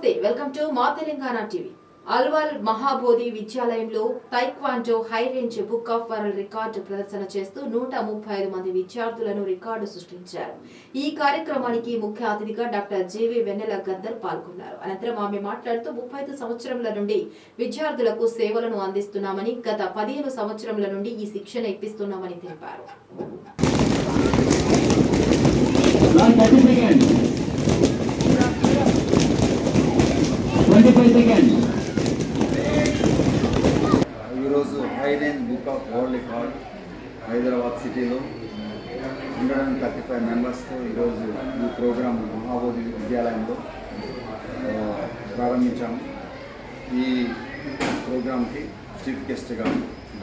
నమస్తే welcome to మా Telangana TV. Alwal Mahabodhi విద్యాలయంలో taekwondo high range book of world record ప్రదర్శన చేస్తూ 135 మంది విద్యార్థులను రికార్డు సృష్టించారు. ఈ కార్యక్రమానికి ముఖ్య అతిథిగా డాక్టర్ జీవి వెన్నెల గద్దర్ పాల్గొన్నారు. అనంతరం ఆమె మాట్లాడుతూ 35 సంవత్సరముల నుండి విద్యార్థులకు సేవలను అందిస్తున్నామని, గత 15 సంవత్సరముల నుండి ఈ శిక్షణ ఇప్పిస్తున్నామని తెలిపారు. ఈరోజు high range book of world record Hyderabad సిటీలో 135 మెంబర్స్తో ఈరోజు ఈ ప్రోగ్రాం మహాబోధి విద్యాలయంలో ప్రారంభించాము. ఈ ప్రోగ్రాంకి చీఫ్ గెస్ట్గా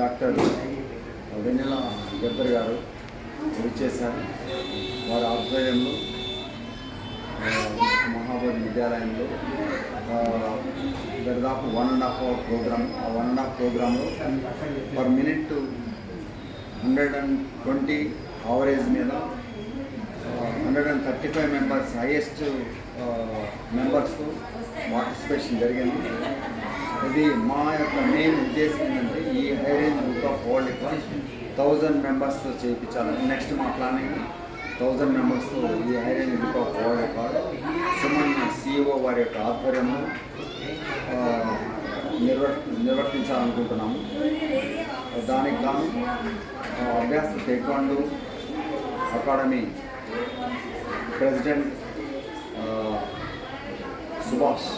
డాక్టర్ వెన్నెల గద్దర్ గారు విచ్చేశారు. వారి ఆధ్వర్యంలో మహాబోధి విద్యాలయంలో దాదాపు 1.5 అవర్ ప్రోగ్రామ్. ఆ 1.5 అవర్ ప్రోగ్రాంలో పర్ మినిట్ 120 అవరేజ్ మీద 135 మెంబర్స్ హైయెస్ట్ మెంబర్స్తో పార్టిసిపేషన్ జరిగింది. ఇది మా యొక్క మెయిన్ ఉద్దేశం ఏంటంటే ఈ high range book of world record 1000 మెంబర్స్తో చేయించాలని. నెక్స్ట్ మా ప్లానింగ్ 1000 మెంబర్స్తో ఈ high range book of world record Suman CEO వారి యొక్క ఆధ్వర్యంలో నిర్వర్తించాలనుకుంటున్నాము. దానికి గాను అభ్యాస టేక్వాండో అకాడమీ ప్రెసిడెంట్ సుభాష్